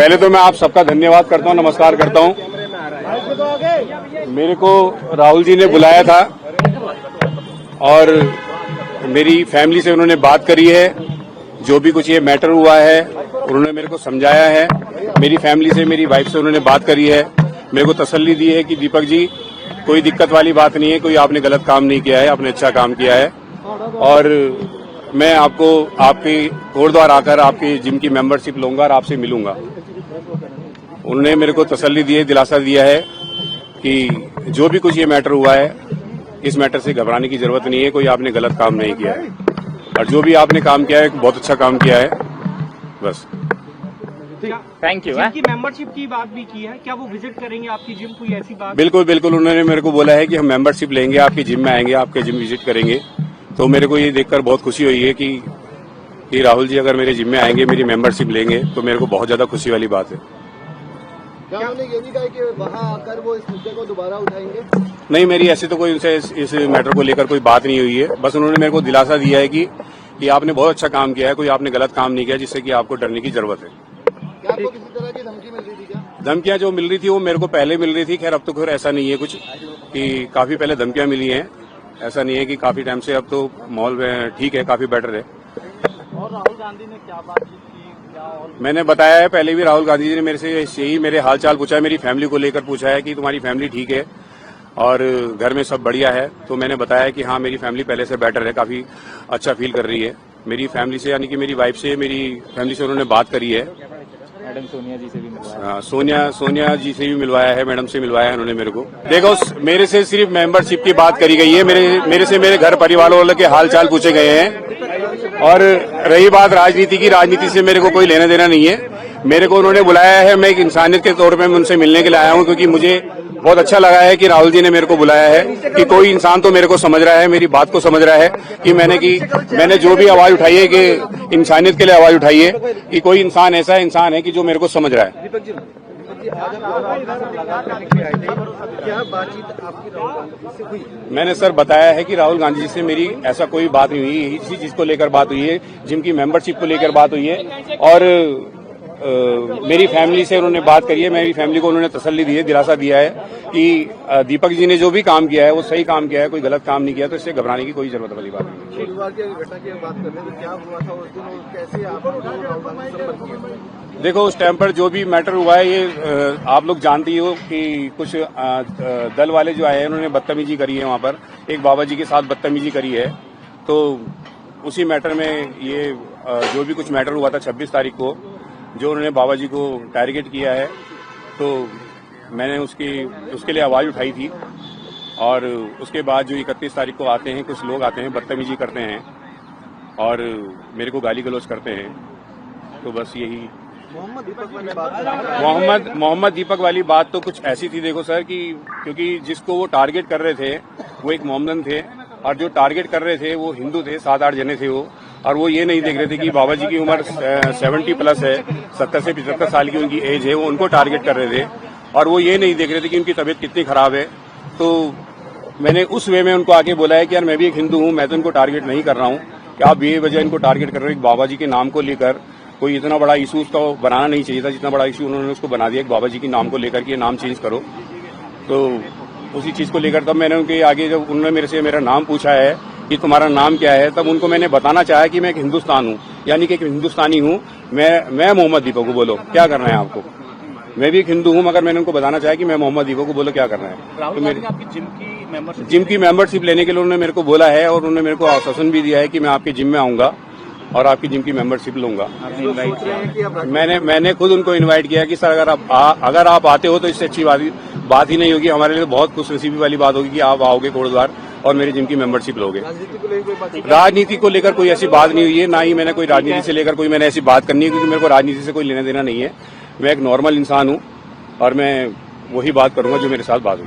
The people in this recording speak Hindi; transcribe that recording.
पहले तो मैं आप सबका धन्यवाद करता हूं, नमस्कार करता हूं। मेरे को राहुल जी ने बुलाया था और मेरी फैमिली से उन्होंने बात करी है। जो भी कुछ ये मैटर हुआ है उन्होंने मेरे को समझाया है। मेरी फैमिली से, मेरी वाइफ से उन्होंने बात करी है, मेरे को तसल्ली दी है कि दीपक जी कोई दिक्कत वाली बात नहीं है, कोई आपने गलत काम नहीं किया है, आपने अच्छा काम किया है। और मैं आपको आपके कोटद्वार आकर आपकी जिम की मेंबरशिप लूंगा और आपसे मिलूंगा। उन्होंने मेरे को तसल्ली दी है, दिलासा दिया है कि जो भी कुछ ये मैटर हुआ है इस मैटर से घबराने की जरूरत नहीं है, कोई आपने गलत काम नहीं किया है और जो भी आपने काम किया है बहुत अच्छा काम किया है। बस थैंक यू। जिम की मेंबरशिप की बात भी की है, क्या वो विजिट करेंगे आपकी जिम, कोई ऐसी बात? बिल्कुल बिल्कुल, उन्होंने मेरे को बोला है कि हम मेंबरशिप लेंगे, आपकी जिम में आएंगे, आपके जिम विजिट करेंगे। तो मेरे को ये देखकर बहुत खुशी हुई है कि राहुल जी अगर मेरे जिम में आएंगे, मेरी मेंबरशिप लेंगे तो मेरे को बहुत ज्यादा खुशी वाली बात है। क्या उन्होंने ये भी कहा कि वहां आकर वो इस मुद्दे को दोबारा उठाएंगे? नहीं, मेरी ऐसी तो कोई उनसे इस मैटर को लेकर कोई बात नहीं हुई है। बस उन्होंने मेरे को दिलासा दिया है कि आपने बहुत अच्छा काम किया है, कोई आपने गलत काम नहीं किया जिससे कि आपको डरने की जरूरत है। क्या आपको किसी तरह की धमकी मिल रही थी क्या? धमकियां जो मिल रही थी वो मेरे को पहले मिल रही थी। खैर अब तो खैर ऐसा नहीं है कुछ कि काफी पहले धमकियां मिली हैं, ऐसा नहीं है कि काफी टाइम से। अब तो माहौल ठीक है, काफी बेटर है। और राहुल गांधी ने क्या बातचीत की? मैंने बताया है पहले भी, राहुल गांधी जी ने मेरे से यही मेरे हाल चाल पूछा है, मेरी फैमिली को लेकर पूछा है कि तुम्हारी फैमिली ठीक है और घर में सब बढ़िया है। तो मैंने बताया कि हाँ, मेरी फैमिली पहले से बेटर है, काफी अच्छा फील कर रही है। मेरी फैमिली से यानी कि मेरी वाइफ से, मेरी फैमिली से उन्होंने बात करी है। मैडम सोनिया जी से भी मिलवाया। सोनिया जी से भी मिलवाया है, मैडम से मिलवाया है उन्होंने मेरे को। देखो, मेरे से सिर्फ मेंबरशिप की बात करी गई है, मेरे से मेरे घर परिवार वालों के हाल चाल पूछे गए हैं। और रही बात राजनीति की, राजनीति से मेरे को कोई लेना देना नहीं है। मेरे को उन्होंने बुलाया है, मैं एक इंसानियत के तौर पे मैं उनसे मिलने के लिए आया हूं, क्योंकि मुझे बहुत अच्छा लगा है कि राहुल जी ने मेरे को बुलाया है कि कोई इंसान तो मेरे को समझ रहा है, मेरी बात को समझ रहा है कि मैंने जो भी आवाज उठाई है कि इंसानियत के लिए आवाज उठाई है, कि कोई इंसान ऐसा इंसान है कि जो मेरे को समझ रहा है। क्या बातचीत आपकी राहुल गांधी से हुई? मैंने सर बताया है कि राहुल गांधी जी से मेरी ऐसा कोई बात नहीं हुई। इसी चीज को लेकर बात हुई है, जिम की मेंबरशिप को लेकर बात हुई है। और मेरी फैमिली से उन्होंने बात करी है, मेरी फैमिली को उन्होंने तसल्ली दी है, दिलासा दिया है कि दीपक जी ने जो भी काम किया है वो सही काम किया है, कोई गलत काम नहीं किया। तो इससे घबराने की कोई जरूरत वाली बात नहीं है। शुक्रवार की घटना की बात कर रहे थे, क्या हुआ था उस दिन और कैसे आप राहुल गांधी से संपर्क किया? देखो, उस टाइम पर जो भी मैटर हुआ है ये आप लोग जानती हो कि कुछ दल वाले जो आए हैं उन्होंने बदतमीजी करी है, वहां पर एक बाबा जी के साथ बदतमीजी करी है। तो उसी मैटर में ये जो भी कुछ मैटर हुआ था 26 तारीख को, जो उन्होंने बाबा जी को टारगेट किया है, तो मैंने उसके लिए आवाज उठाई थी। और उसके बाद जो 31 तारीख को आते हैं, कुछ लोग आते हैं, बदतमीजी करते हैं और मेरे को गाली गलौज करते हैं। तो बस यही मोहम्मद दीपक वाली बात मोहम्मद दीपक वाली बात तो कुछ ऐसी थी, देखो सर, कि क्योंकि जिसको वो टारगेट कर रहे थे वो एक मोहम्मदन थे और जो टारगेट कर रहे थे वो हिंदू थे, 7-8 जने थे वो। और वो ये नहीं देख रहे थे कि बाबा जी की उम्र 70 प्लस है, 70 से 75 साल की उनकी एज है, वो उनको टारगेट कर रहे थे। और वो ये नहीं देख रहे थे कि उनकी तबीयत कितनी खराब है। तो मैंने उस वे में उनको आके बोला है कि यार मैं भी एक हिंदू हूं, मैं तो इनको टारगेट नहीं कर रहा हूं कि आप बेवजह इनको टारगेट कर रहे हो। बाबा जी के नाम को लेकर कोई इतना बड़ा इशू उसका बनाना नहीं चाहिए था, जितना बड़ा इशू उन्होंने उसको बना दिया कि बाबा जी के नाम को लेकर के नाम चेंज करो। तो उसी चीज को लेकर तब मैंने उनके आगे, जब उन्होंने मेरे से मेरा नाम पूछा है कि तुम्हारा नाम क्या है, तब उनको मैंने बताना चाहा कि मैं एक हिंदुस्तान हूँ, यानी कि एक हिंदुस्तानी हूँ। मैं मोहम्मद दीपक को, बोलो क्या करना है आपको। मैं भी एक हिंदू हूँ, मगर मैंने उनको बताना चाहा कि मैं मोहम्मद दीपक को, बोलो क्या करना है। राहुल तो गांधी ने आपकी जिम की मेंबरशिप लेने के लिए उन्होंने मेरे को बोला है और उन्होंने मेरे को आश्वासन भी दिया है कि मैं आपके जिम में आऊंगा और आपकी जिम की मेंबरशिप लूंगा। मैंने खुद उनको इनवाइट किया कि सर अगर आप आते हो तो इससे अच्छी बात ही नहीं होगी। हमारे लिए बहुत खुशनसीबी वाली बात होगी कि आप आओगे कोटद्वार और मेरे जिम की मेंबरशिप लोगे। राजनीति को लेकर कोई ऐसी बात नहीं हुई है, ना ही मैंने कोई राजनीति से लेकर कोई मैंने ऐसी बात करनी है, क्योंकि मेरे को राजनीति से कोई लेना देना नहीं है। मैं एक नॉर्मल इंसान हूं और मैं वही बात करूंगा जो मेरे साथ बात हुई।